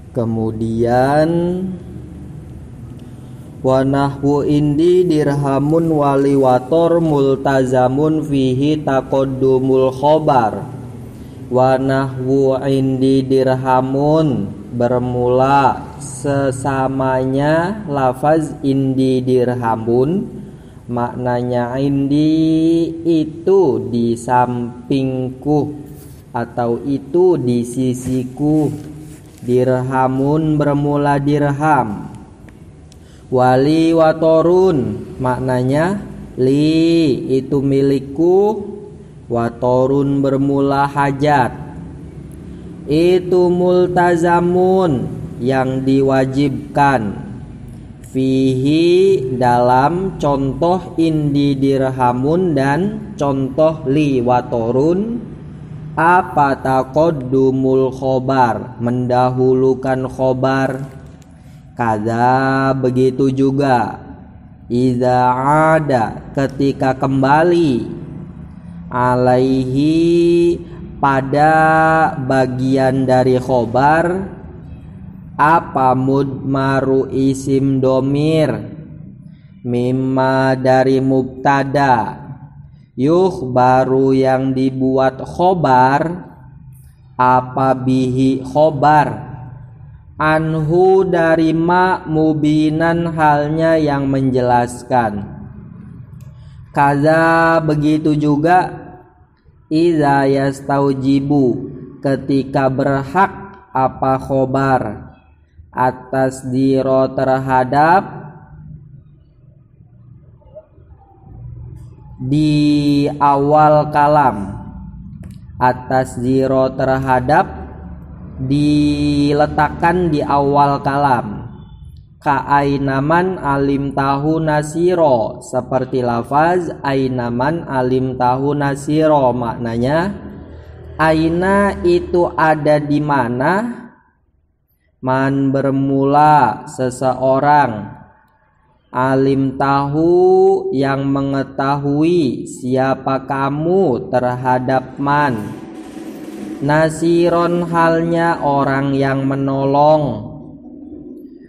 Kemudian wa nahwu indi dirhamun waliwator multazamun fihi taqaddumul khobar. Wa nahwu indi dirhamun bermula sesamanya lafaz indi dirhamun, maknanya indi itu di sampingku atau itu di sisiku. Dirhamun bermula dirham. Wali watorun maknanya li itu milikku, watorun bermula hajat. Itu multazamun yang diwajibkan, fihi dalam contoh indi dirhamun dan contoh li watorun apa taqaddumul khobar, mendahulukan khobar. Kada begitu juga iza ada ketika kembali, alaihi pada bagian dari khobar apa mudmaru isim domir mimma dari mubtada baru yang dibuat khobar apa bihi khobar anhu dari ma mubinan halnya yang menjelaskan. Kaza begitu juga iza yastaujibu ketika berhak apa khobar atas diro terhadap di awal kalam, atas ziro terhadap diletakkan di awal kalam. Ka'ainaman alim tahu nasiro, seperti lafaz ainaman alim tahu nasiro, maknanya aina itu ada di mana, man bermula seseorang, alim tahu yang mengetahui siapa kamu terhadap man, nasiron halnya orang yang menolong.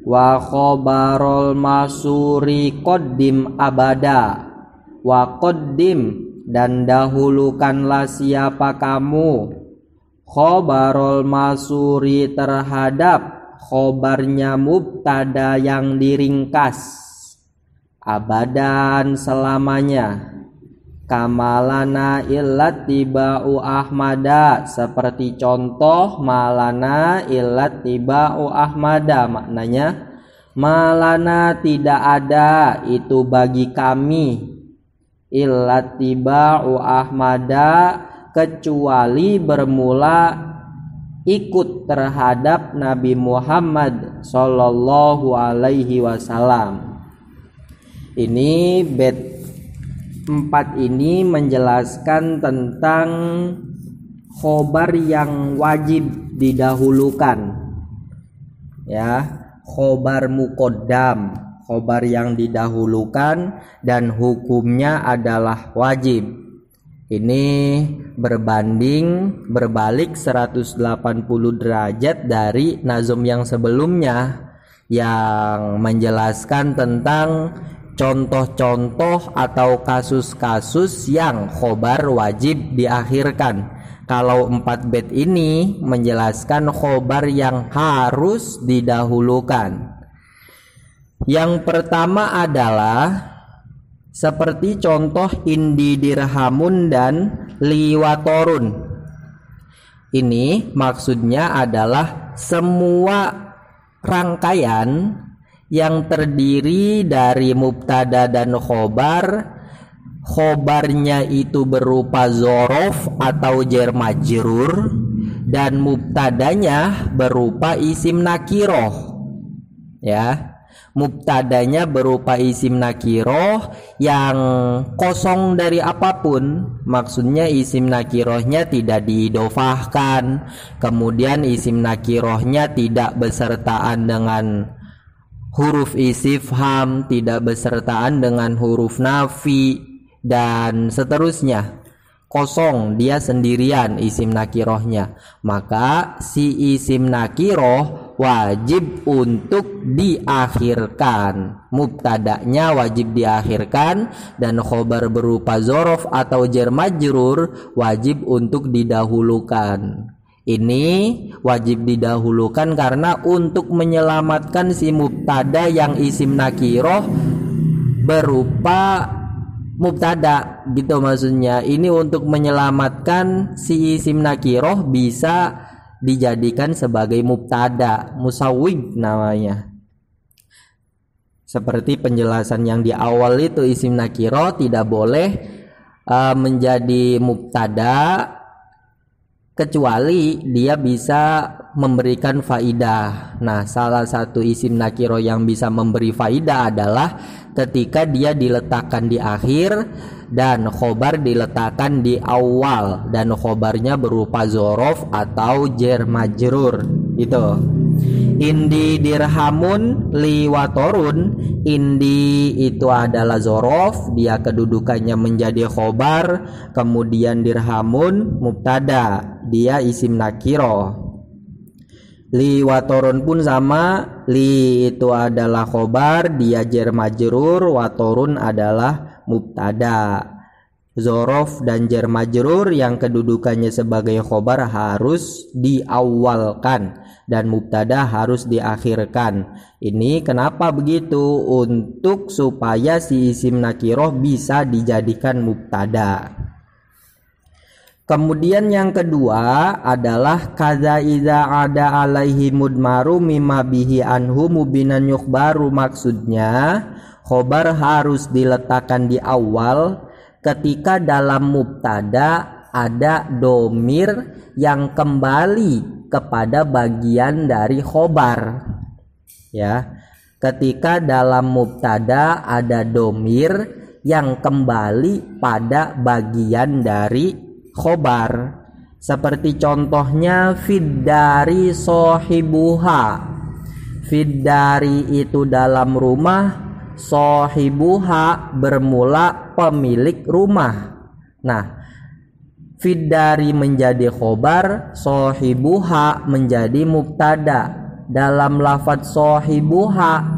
Wa khobarol masuri qoddim abada, wa qoddim dan dahulukanlah siapa kamu, khobarol masuri terhadap khobarnya mubtada yang diringkas, abadan selamanya. Kamalana illat tiba'u ahmada, seperti contoh malana illat tiba'u ahmada, maknanya malana tidak ada itu bagi kami, illat tiba'u ahmada kecuali bermula ikut terhadap Nabi Muhammad sallallahu alaihi wasallam. Ini bait 4 ini menjelaskan tentang khobar yang wajib didahulukan, ya, khobar muqaddam, khobar yang didahulukan dan hukumnya adalah wajib. Ini berbalik 180 derajat dari nazum yang sebelumnya yang menjelaskan tentang contoh-contoh atau kasus-kasus yang khobar wajib diakhirkan. Kalau 4 bait ini menjelaskan khobar yang harus didahulukan. Yang pertama adalah seperti contoh indi dirhamun dan liwatorun. Ini maksudnya adalah semua rangkaian yang terdiri dari mubtada dan khobar. Khobarnya itu berupa zorof atau jar majrur dan mubtadanya berupa isim nakiroh, ya. Mubtadanya berupa isim nakiroh yang kosong dari apapun, maksudnya isim nakirohnya tidak diidofahkan, kemudian isim nakirohnya tidak besertaan dengan huruf istifham, tidak besertaan dengan huruf nafi, dan seterusnya. Kosong, dia sendirian isim nakirohnya. Maka si isim nakiroh wajib untuk diakhirkan. Mubtada'nya wajib diakhirkan dan khobar berupa zorof atau jar majrur wajib untuk didahulukan. Ini wajib didahulukan karena untuk menyelamatkan si mubtada yang isim nakiroh berupa mubtada gitu maksudnya. Ini untuk menyelamatkan si isim nakiroh bisa dijadikan sebagai mubtada, musawwig namanya. Seperti penjelasan yang di awal itu, isim nakiroh tidak boleh menjadi mubtada kecuali dia bisa memberikan faidah. Nah, salah satu isim nakiro yang bisa memberi faidah adalah ketika dia diletakkan di akhir dan khobar diletakkan di awal dan khobarnya berupa zorof atau jar majrur itu. Indi dirhamun liwatorun. Indi itu adalah zorof, dia kedudukannya menjadi khobar, kemudian dirhamun mubtada, dia isim nakiro. Liwatorun pun sama, li itu adalah khobar, dia jar majrur, watorun adalah mubtada. Zorof dan jar majrur yang kedudukannya sebagai khobar harus diawalkan dan mubtada harus diakhirkan. Ini kenapa begitu? Untuk supaya si isim nakiroh bisa dijadikan mubtada. Kemudian yang kedua adalah kaza iza ada alaihi mudmaru mimma bihi anhu mubinan yukhbaru. Maksudnya khobar harus diletakkan di awal ketika dalam mubtada ada domir yang kembali kepada bagian dari khobar. Ya, ketika dalam mubtada ada domir yang kembali pada bagian dari khobar. Seperti contohnya fiddari sohibuha. Fiddari itu dalam rumah, sohibuha bermula pemilik rumah. Nah, fiddari menjadi khobar, sohibuha menjadi mubtada. Dalam lafadz sohibuha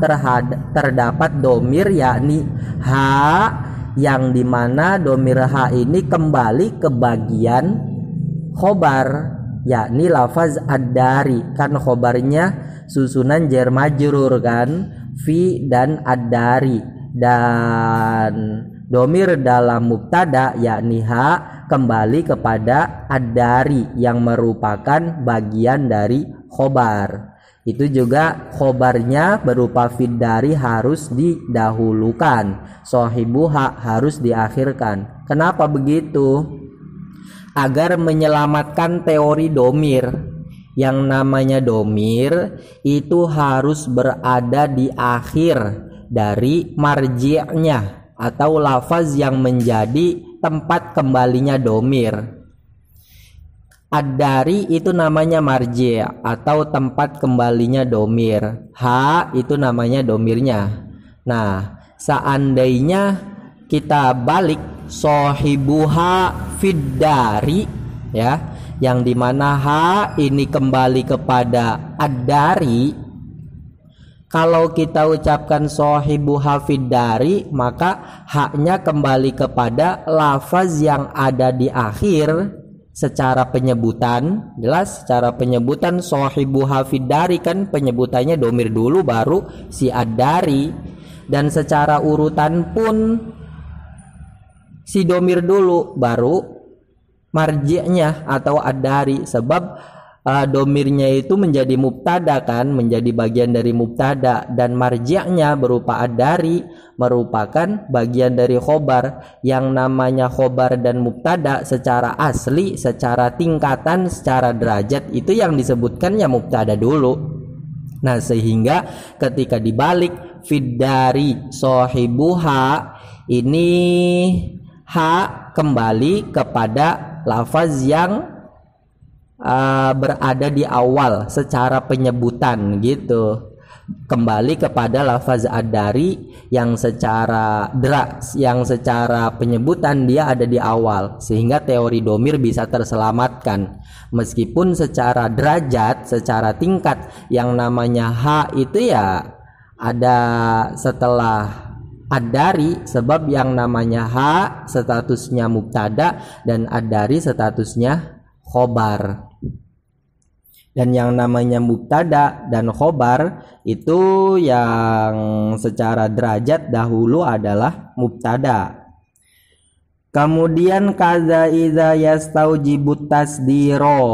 terdapat domir yakni ha, yang dimana domir ha ini kembali ke bagian khobar, yakni lafaz ad-dari. Kan khobarnya susunan jar majrur kan, fi dan ad-dari, dan domir dalam mubtada yakni ha kembali kepada ad-dari yang merupakan bagian dari khobar. Itu juga khobarnya berupa fiddari harus didahulukan, sohibuha harus diakhirkan. Kenapa begitu? Agar menyelamatkan teori domir. Yang namanya domir itu harus berada di akhir dari marji'nya atau lafaz yang menjadi tempat kembalinya domir. Ad-dari itu namanya marji' atau tempat kembalinya domir. Ha itu namanya domirnya. Nah, seandainya kita balik sohibuha fiddari, ya, yang dimana ha ini kembali kepada ad-dari. Kalau kita ucapkan sohibuha fiddari, maka haknya kembali kepada lafaz yang ada di akhir. Secara penyebutan, jelas secara penyebutan sohibuha fiddari kan penyebutannya domir dulu baru si ad-dari, dan secara urutan pun si domir dulu baru marji'nya atau ad-dari, sebab domirnya itu menjadi mubtada kan, menjadi bagian dari mubtada, dan marji'nya berupa ad-dari merupakan bagian dari khobar. Yang namanya khobar dan mubtada secara asli, secara tingkatan, secara derajat itu yang disebutkannya mubtada dulu. Nah, sehingga ketika dibalik fiddari sohibuha, ini ha kembali kepada lafaz yang berada di awal secara penyebutan gitu. kembali kepada lafaz ad-dari yang secara penyebutan dia ada di awal, sehingga teori domir bisa terselamatkan. Meskipun secara derajat, secara tingkat, yang namanya ha itu ya ada setelah ad-dari, sebab yang namanya ha statusnya mubtada dan ad-dari statusnya khobar. Dan yang namanya mubtada dan khobar itu yang secara derajat dahulu adalah mubtada. Kemudian kaza iza yastaujibut tasdiro,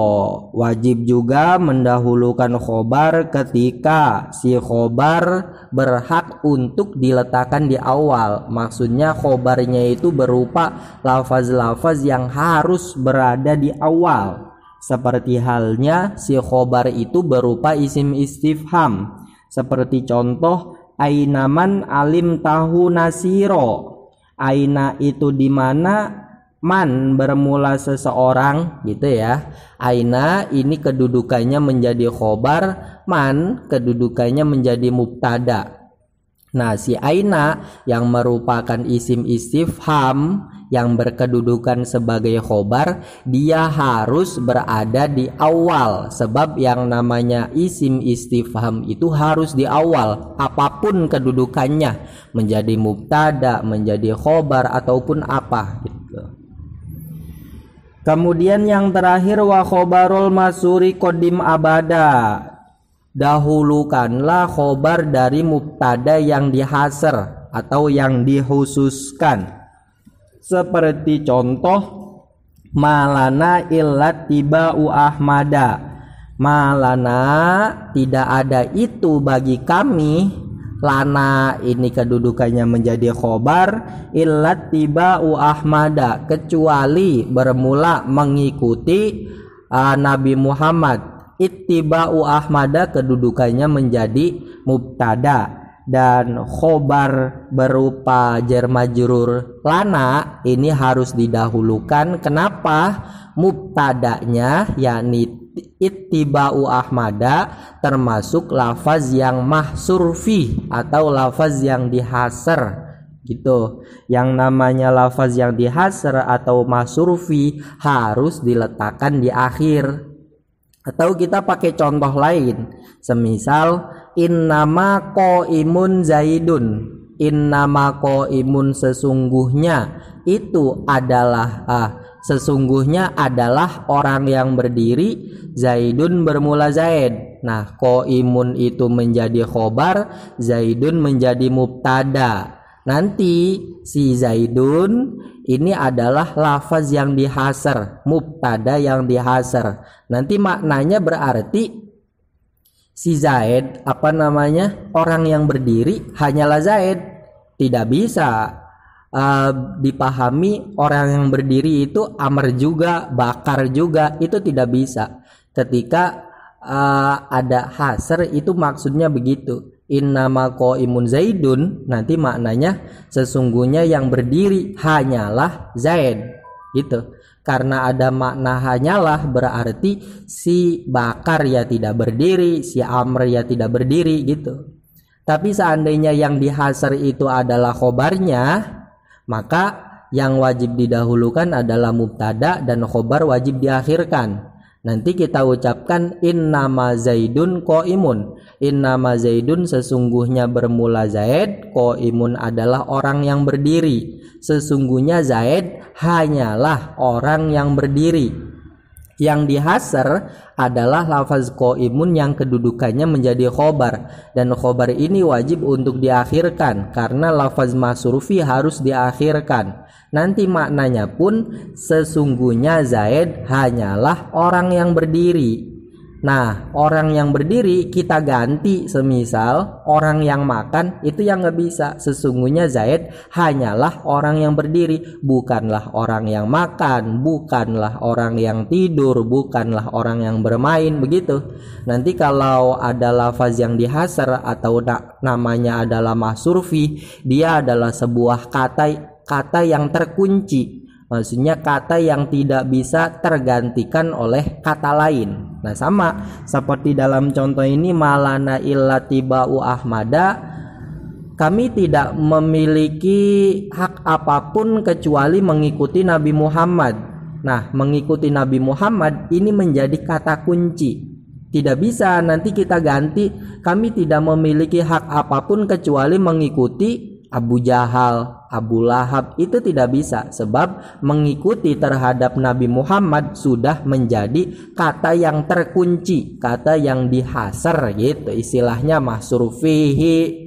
wajib juga mendahulukan khobar ketika si khobar berhak untuk diletakkan di awal. Maksudnya khobarnya itu berupa lafaz-lafaz yang harus berada di awal. Seperti halnya si khobar itu berupa isim istifham. Seperti contoh ainaman alim tahu nasiro. Aina itu di mana, man bermula seseorang gitu ya. Aina ini kedudukannya menjadi khobar, man kedudukannya menjadi mubtada. Nah, si aina yang merupakan isim istifham yang berkedudukan sebagai khobar, dia harus berada di awal, sebab yang namanya isim istifham itu harus di awal apapun kedudukannya, menjadi mubtada, menjadi khobar ataupun apa gitu. Kemudian yang terakhir wa khobarul masuri qadim abada, dahulukanlah khobar dari mubtada yang dihasr atau yang dikhususkan. Seperti contoh malana illat tiba'u ahmada, malana tidak ada itu bagi kami, lana ini kedudukannya menjadi khobar, illat tiba'u ahmada kecuali bermula mengikuti Nabi Muhammad. Ittiba'u ahmada kedudukannya menjadi mubtada, dan khobar berupa jar majrur lana ini harus didahulukan. Kenapa? Mubtadanya yakni ittiba'u ahmada termasuk lafaz yang mahsur fi atau lafaz yang dihasr gitu. Yang namanya lafaz yang dihasr atau mahsur fi harus diletakkan di akhir. Atau kita pakai contoh lain, semisal innama qaimun zaidun, innama qaimun sesungguhnya itu adalah sesungguhnya adalah orang yang berdiri, zaidun bermula zaid. Nah, qaimun itu menjadi khobar, zaidun menjadi mubtada. Nanti si zaidun ini adalah lafaz yang dihasr, mubtada yang dihasr. Nanti maknanya berarti si Zaid orang yang berdiri hanyalah Zaid. Tidak bisa dipahami orang yang berdiri itu Amr juga, Bakar juga, itu tidak bisa. Ketika ada hasr itu maksudnya begitu. Innama qaimun zaidun, nanti maknanya sesungguhnya yang berdiri hanyalah Zaid gitu. Karena ada makna hanyalah berarti si Bakar ya tidak berdiri, si Amr ya tidak berdiri gitu. Tapi seandainya yang dihasr itu adalah khobarnya, maka yang wajib didahulukan adalah mubtada dan khobar wajib diakhirkan. Nanti kita ucapkan innama zaidun qaimun. Innama zaidun sesungguhnya bermula Zaid, qaimun adalah orang yang berdiri. Sesungguhnya Zaid hanyalah orang yang berdiri. Yang dihasr adalah lafaz qaimun yang kedudukannya menjadi khobar, dan khobar ini wajib untuk diakhirkan karena lafaz masrufi harus diakhirkan. Nanti maknanya pun sesungguhnya Zaid hanyalah orang yang berdiri. Nah, orang yang berdiri kita ganti, semisal orang yang makan itu yang nggak bisa. Sesungguhnya Zaid hanyalah orang yang berdiri, bukanlah orang yang makan, bukanlah orang yang tidur, bukanlah orang yang bermain, begitu. Nanti kalau ada lafaz yang dihasr atau namanya adalah mahsurfi, dia adalah sebuah kata yang terkunci. Maksudnya kata yang tidak bisa tergantikan oleh kata lain. Nah, sama seperti dalam contoh ini, malana illa tiba'u ahmada, kami tidak memiliki hak apapun kecuali mengikuti Nabi Muhammad. Nah, mengikuti Nabi Muhammad ini menjadi kata kunci. Tidak bisa nanti kita ganti, kami tidak memiliki hak apapun kecuali mengikuti Abu Jahal, Abu Lahab. Itu tidak bisa, sebab mengikuti terhadap Nabi Muhammad sudah menjadi kata yang terkunci, kata yang dihasar gitu, istilahnya mahsur fihi.